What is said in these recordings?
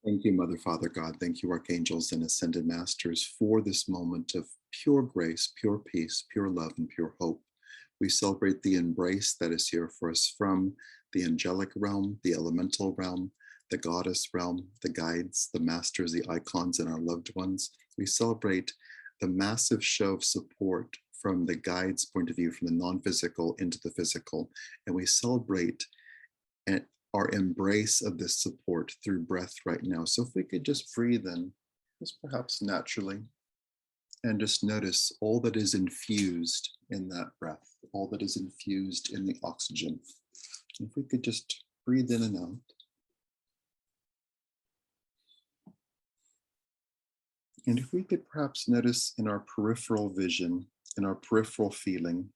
Thank you, Mother, Father, God. Thank you, Archangels and Ascended Masters, for this moment of pure grace, pure peace, pure love, and pure hope. We celebrate the embrace that is here for us from the angelic realm, the elemental realm, the goddess realm, the guides, the masters, the icons, and our loved ones. We celebrate the massive show of support from the guides' point of view, from the non-physical into the physical. And we celebrate and our embrace of this support through breath right now. So if we could just breathe in, just perhaps naturally, and just notice all that is infused in that breath, all that is infused in the oxygen. If we could just breathe in and out. And if we could perhaps notice in our peripheral vision, in our peripheral feeling,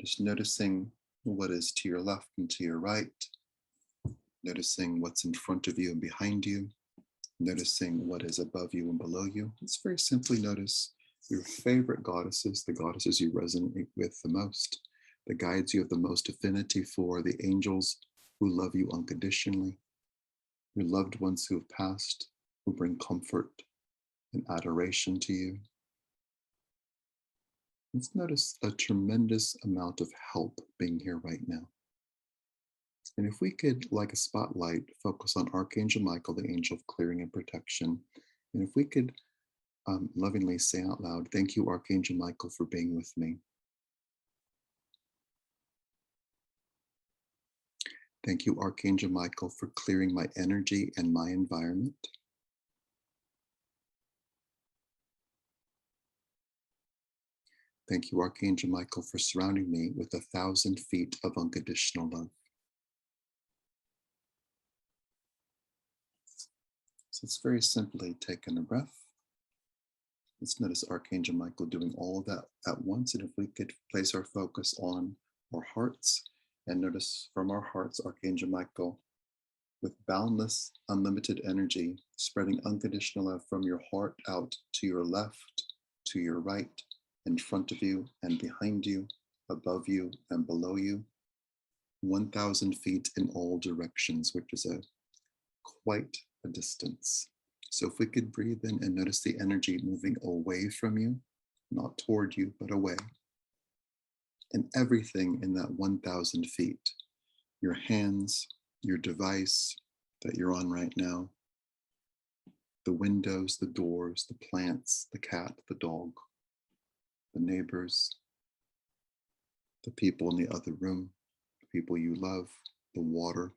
just noticing what is to your left and to your right, noticing what's in front of you and behind you, noticing what is above you and below you. Let's very simply notice your favorite goddesses, the goddesses you resonate with the most, the guides you have the most affinity for, the angels who love you unconditionally, your loved ones who have passed, who bring comfort and adoration to you. Let's notice a tremendous amount of help being here right now. And if we could, like a spotlight, focus on Archangel Michael, the angel of clearing and protection. And if we could lovingly say out loud, thank you, Archangel Michael, for being with me. Thank you, Archangel Michael, for clearing my energy and my environment. Thank you, Archangel Michael, for surrounding me with 1,000 feet of unconditional love. So let's very simply take in a breath. Let's notice Archangel Michael doing all of that at once. And if we could place our focus on our hearts and notice from our hearts, Archangel Michael, with boundless, unlimited energy, spreading unconditional love from your heart out to your left, to your right, in front of you and behind you, above you and below you, 1,000 feet in all directions, which is quite a distance. So if we could breathe in and notice the energy moving away from you, not toward you, but away. And everything in that 1,000 feet, your hands, your device that you're on right now, the windows, the doors, the plants, the cat, the dog, the neighbors, the people in the other room, the people you love, the water,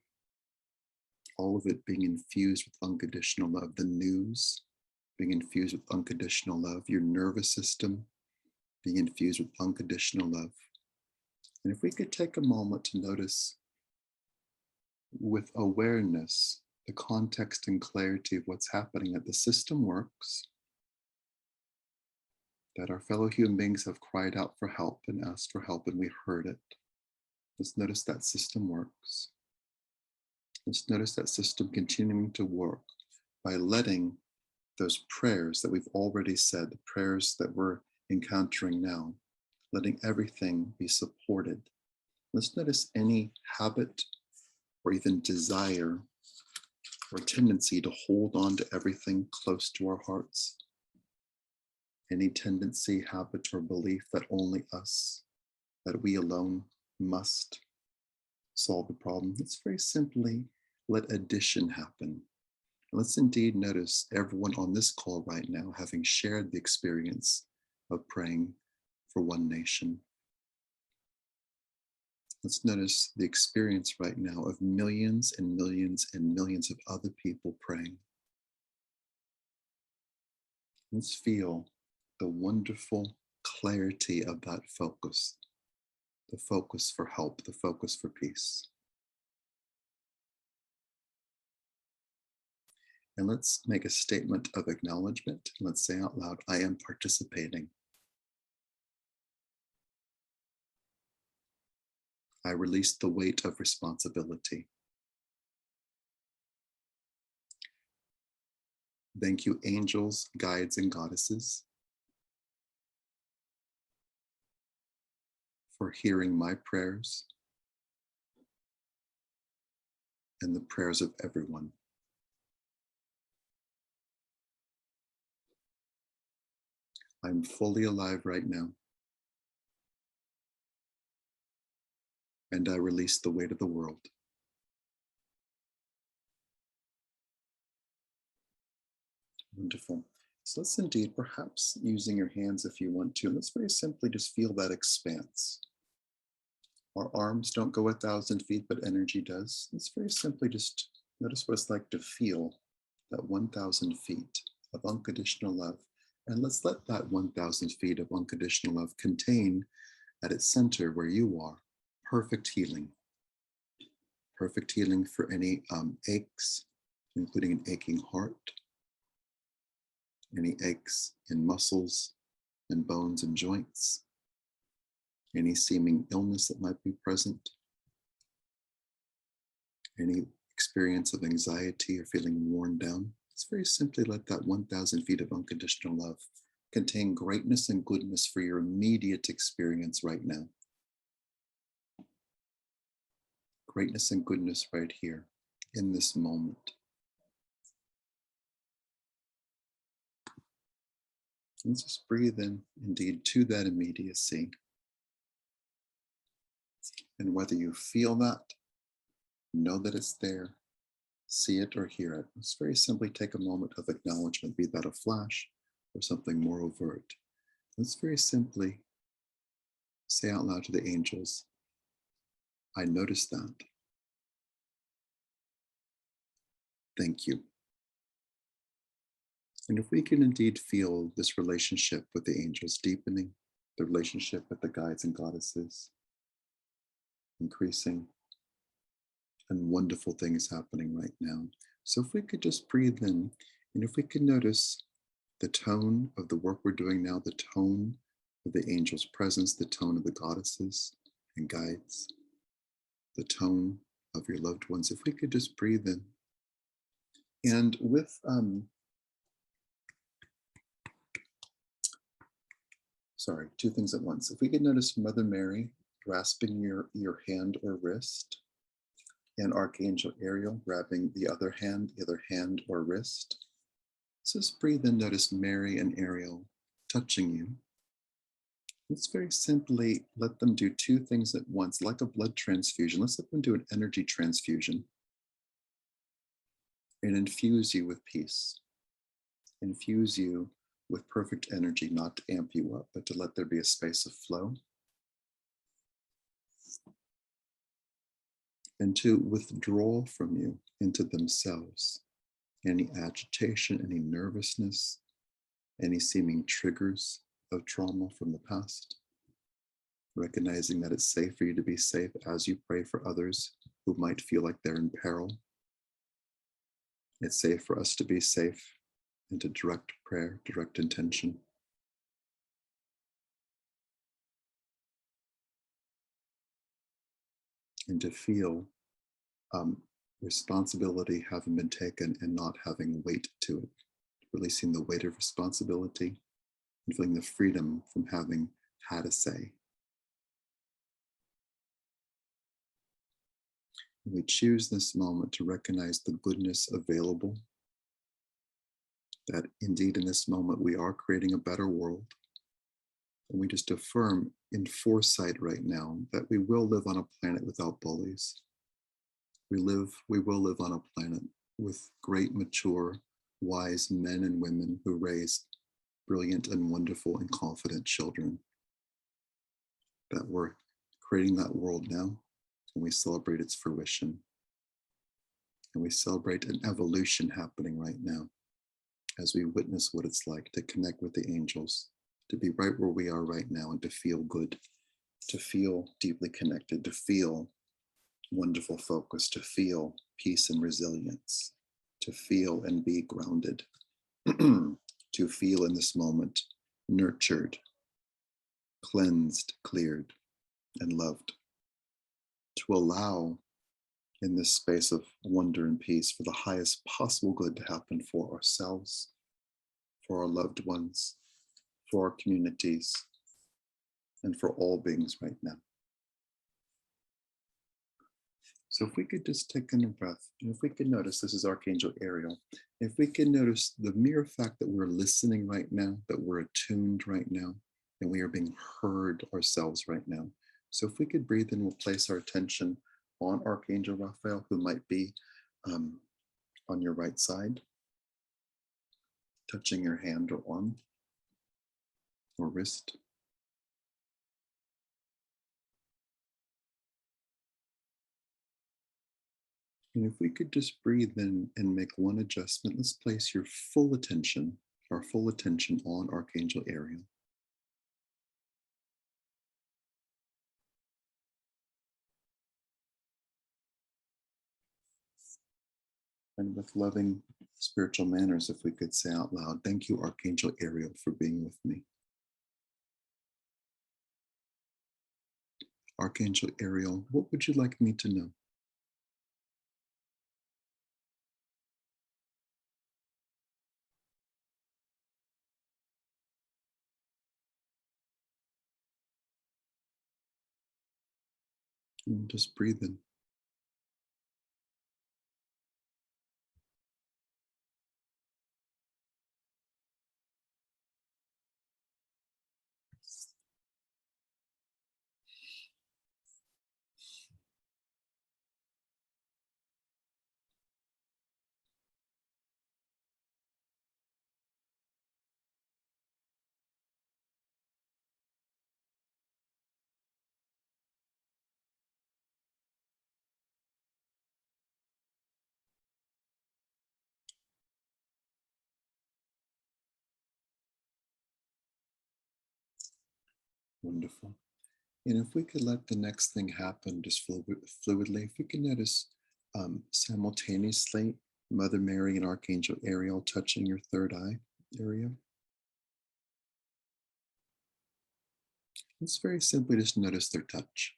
all of it being infused with unconditional love, the news being infused with unconditional love, your nervous system being infused with unconditional love. And if we could take a moment to notice with awareness the context and clarity of what's happening, that the system works, that our fellow human beings have cried out for help and asked for help, and we heard it. Let's notice that system works. Let's notice that system continuing to work by letting those prayers that we've already said, the prayers that we're encountering now, letting everything be supported. Let's notice any habit or even desire or tendency to hold on to everything close to our hearts. Any tendency, habit, or belief that only us, that we alone must solve the problem. Let's very simply let addition happen. Let's indeed notice everyone on this call right now having shared the experience of praying for one nation. Let's notice the experience right now of millions and millions and millions of other people praying. Let's feel the wonderful clarity of that focus, the focus for help, the focus for peace. And let's make a statement of acknowledgement. Let's say out loud, I am participating. I release the weight of responsibility. Thank you, angels, guides, and goddesses, for hearing my prayers, and the prayers of everyone. I'm fully alive right now, and I release the weight of the world. Wonderful. So let's indeed, perhaps using your hands if you want to, let's very simply just feel that expanse. Our arms don't go 1,000 feet, but energy does. Let's very simply just notice what it's like to feel that 1,000 feet of unconditional love. And let's let that 1,000 feet of unconditional love contain at its center where you are perfect healing. Perfect healing for any aches, including an aching heart, any aches in muscles and bones and joints, any seeming illness that might be present, any experience of anxiety or feeling worn down. Let's very simply let that 1,000 feet of unconditional love contain greatness and goodness for your immediate experience right now. Greatness and goodness right here in this moment. And just breathe in, indeed, to that immediacy. And whether you feel that, know that it's there, see it or hear it, let's very simply take a moment of acknowledgement, be that a flash or something more overt. Let's very simply say out loud to the angels, I noticed that. Thank you. And if we can indeed feel this relationship with the angels deepening, the relationship with the guides and goddesses increasing, and wonderful things happening right now. So if we could just breathe in, and if we could notice the tone of the work we're doing now, the tone of the angels' presence, the tone of the goddesses and guides, the tone of your loved ones, if we could just breathe in. And with two things at once. If we could notice Mother Mary grasping your hand or wrist, and Archangel Ariel grabbing the other hand or wrist. So just breathe in, notice Mary and Ariel touching you. Let's very simply let them do two things at once, like a blood transfusion. Let's let them do an energy transfusion and infuse you with peace. Infuse you with perfect energy, not to amp you up, but to let there be a space of flow. And to withdraw from you into themselves any agitation, any nervousness, any seeming triggers of trauma from the past. Recognizing that it's safe for you to be safe as you pray for others who might feel like they're in peril. It's safe for us to be safe and to direct prayer, direct intention. And to feel responsibility having been taken and not having weight to it. Releasing the weight of responsibility and feeling the freedom from having had a say. We choose this moment to recognize the goodness available, that indeed in this moment we are creating a better world. And we just affirm in foresight right now that we will live on a planet without bullies. We will live on a planet with great, mature, wise men and women who raise brilliant and wonderful and confident children. That we're creating that world now, and we celebrate its fruition. And we celebrate an evolution happening right now as we witness what it's like to connect with the angels, to be right where we are right now and to feel good, to feel deeply connected, to feel wonderful focus, to feel peace and resilience, to feel and be grounded, to feel in this moment nurtured, cleansed, cleared, and loved, to allow in this space of wonder and peace for the highest possible good to happen for ourselves, for our loved ones, for our communities, and for all beings right now. So if we could just take in a breath, and if we could notice, this is Archangel Ariel, if we can notice the mere fact that we're listening right now, that we're attuned right now, and we are being heard ourselves right now. So if we could breathe in, we'll place our attention on Archangel Raphael, who might be um, on your right side, touching your hand or arm or wrist. And if we could just breathe in and make one adjustment, let's place your full attention, our full attention on Archangel Ariel. And with loving spiritual manners, if we could say out loud, thank you, Archangel Ariel, for being with me. Archangel Ariel, what would you like me to know? And just breathe in. Wonderful. And if we could let the next thing happen just fluidly, if we can notice simultaneously Mother Mary and Archangel Ariel touching your third eye area. Let's very simply just notice their touch.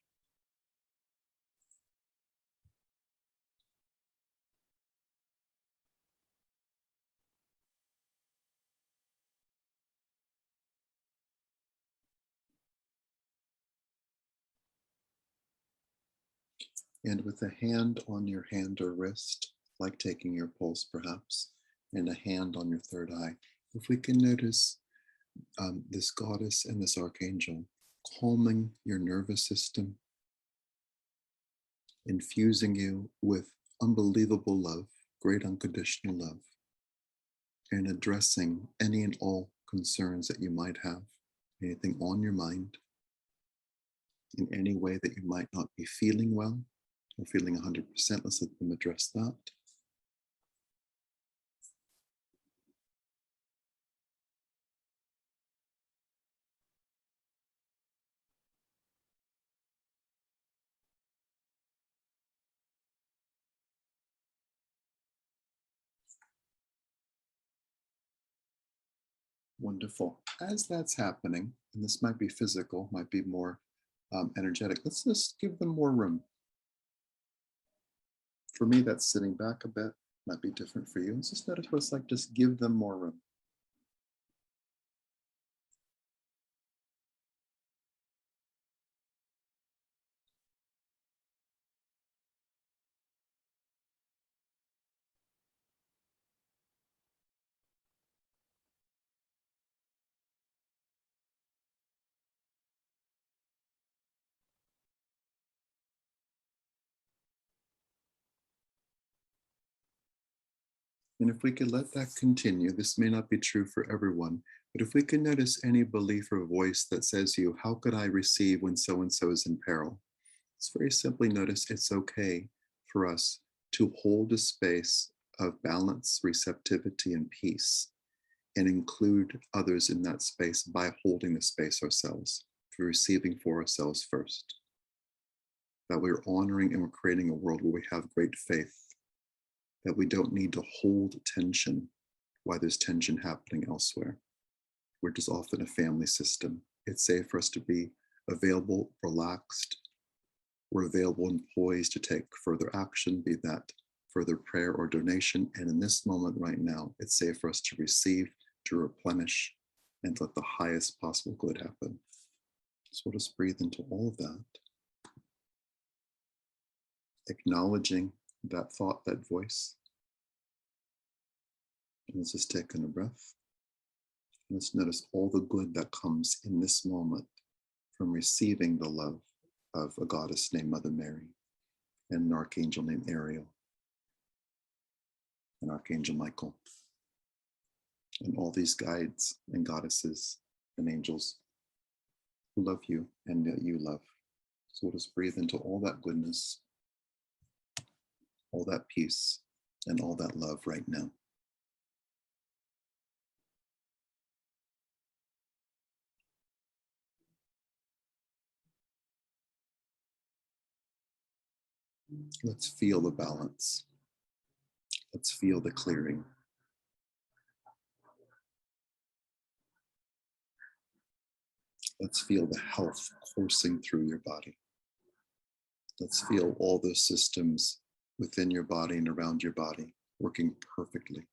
And with a hand on your hand or wrist, like taking your pulse perhaps, and a hand on your third eye, if we can notice this goddess and this archangel calming your nervous system, infusing you with unbelievable love, great unconditional love, and addressing any and all concerns that you might have, anything on your mind, in any way that you might not be feeling well or feeling 100%, let's let them address that. Wonderful. As that's happening, and this might be physical, might be more energetic, let's just give them more room. For me, that's sitting back a bit, might be different for you. Let's just notice what it's like, just give them more room. And if we could let that continue, this may not be true for everyone, but if we can notice any belief or voice that says to you, how could I receive when so-and-so is in peril? Let's very simply notice it's okay for us to hold a space of balance, receptivity, and peace, and include others in that space by holding the space ourselves, for receiving for ourselves first. That we're honoring and we're creating a world where we have great faith, that we don't need to hold tension while there's tension happening elsewhere. We're just often a family system. It's safe for us to be available, relaxed. We're available and poised to take further action, be that further prayer or donation. And in this moment right now, it's safe for us to receive, to replenish, and let the highest possible good happen. So we'll just breathe into all of that. acknowledging that thought, that voice. And let's just take in a breath. Let's notice all the good that comes in this moment from receiving the love of a goddess named Mother Mary and an archangel named Ariel and Archangel Michael and all these guides and goddesses and angels who love you and that you love. So we'll just breathe into all that goodness, all that peace, and all that love right now. Let's feel the balance. Let's feel the clearing. Let's feel the health coursing through your body. Let's feel all those systems within your body and around your body working perfectly.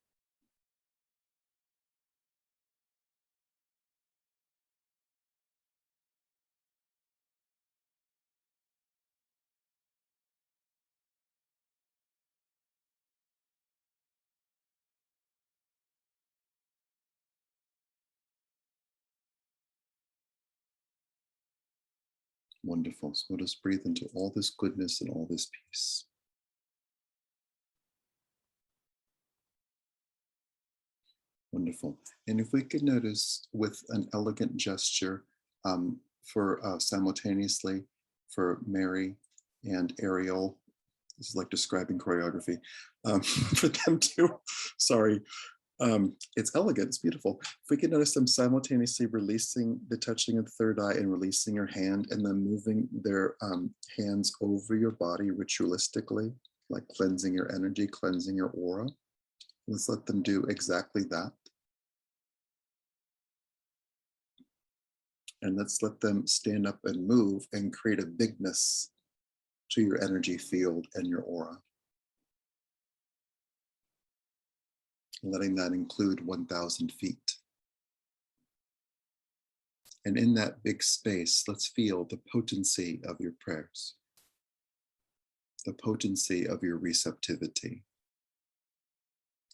Wonderful. So we'll just breathe into all this goodness and all this peace. Wonderful. And if we could notice with an elegant gesture for simultaneously for Mary and Ariel, this is like describing choreography, for them to, sorry, it's elegant, it's beautiful. If we can notice them simultaneously releasing the touching of the third eye and releasing your hand and then moving their hands over your body ritualistically, like cleansing your energy, cleansing your aura. Let's let them do exactly that. And let's let them stand up and move and create a bigness to your energy field and your aura. Letting that include 1,000 feet. And in that big space, let's feel the potency of your prayers, the potency of your receptivity,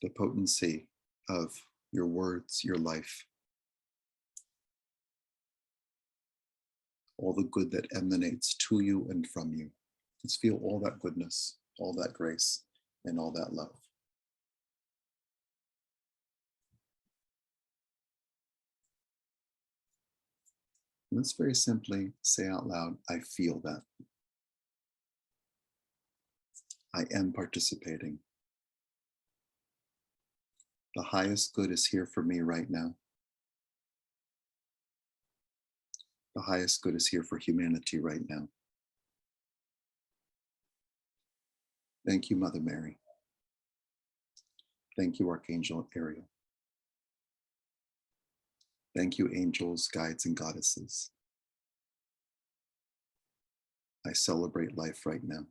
the potency of your words, your life, all the good that emanates to you and from you. Let's feel all that goodness, all that grace, and all that love. And let's very simply say out loud, I feel that. I am participating. The highest good is here for me right now. The highest good is here for humanity right now. Thank you, Mother Mary. Thank you, Archangel Ariel. Thank you, angels, guides, and goddesses. I celebrate life right now.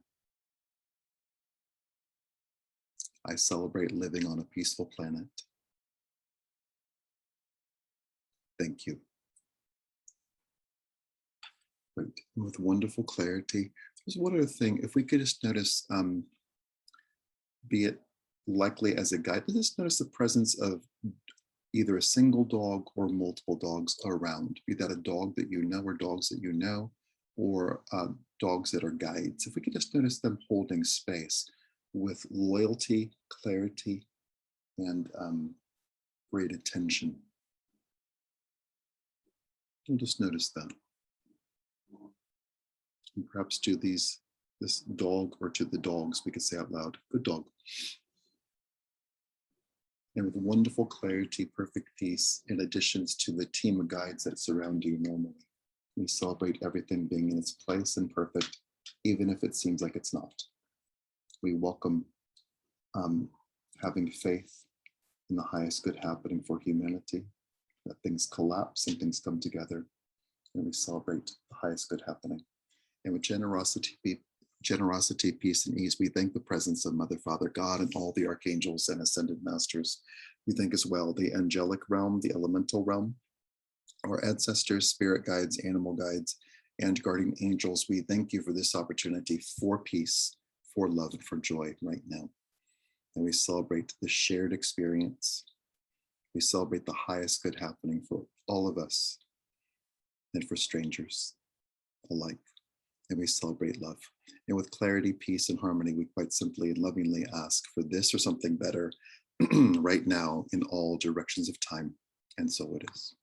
I celebrate living on a peaceful planet. Thank you. Great. With wonderful clarity. There's one other thing. If we could just notice, be it likely as a guide, just notice the presence of either a single dog or multiple dogs around, be that a dog that you know or dogs that you know, or dogs that are guides. If we could just notice them holding space with loyalty, clarity, and great attention. We'll just notice that. And perhaps to this dog or to the dogs, we could say out loud, good dog. And with wonderful clarity, perfect peace, in addition to the team of guides that surround you normally. We celebrate everything being in its place and perfect, even if it seems like it's not. We welcome having faith in the highest good happening for humanity, that things collapse and things come together, and we celebrate the highest good happening. And with generosity, peace, and ease, we thank the presence of Mother, Father, God, and all the archangels and ascended masters. We thank as well the angelic realm, the elemental realm, our ancestors, spirit guides, animal guides, and guardian angels. We thank you for this opportunity for peace, for love and for joy right now. And we celebrate the shared experience. We celebrate the highest good happening for all of us and for strangers alike. And we celebrate love. And with clarity, peace, and harmony, we quite simply and lovingly ask for this or something better right now in all directions of time. And so it is.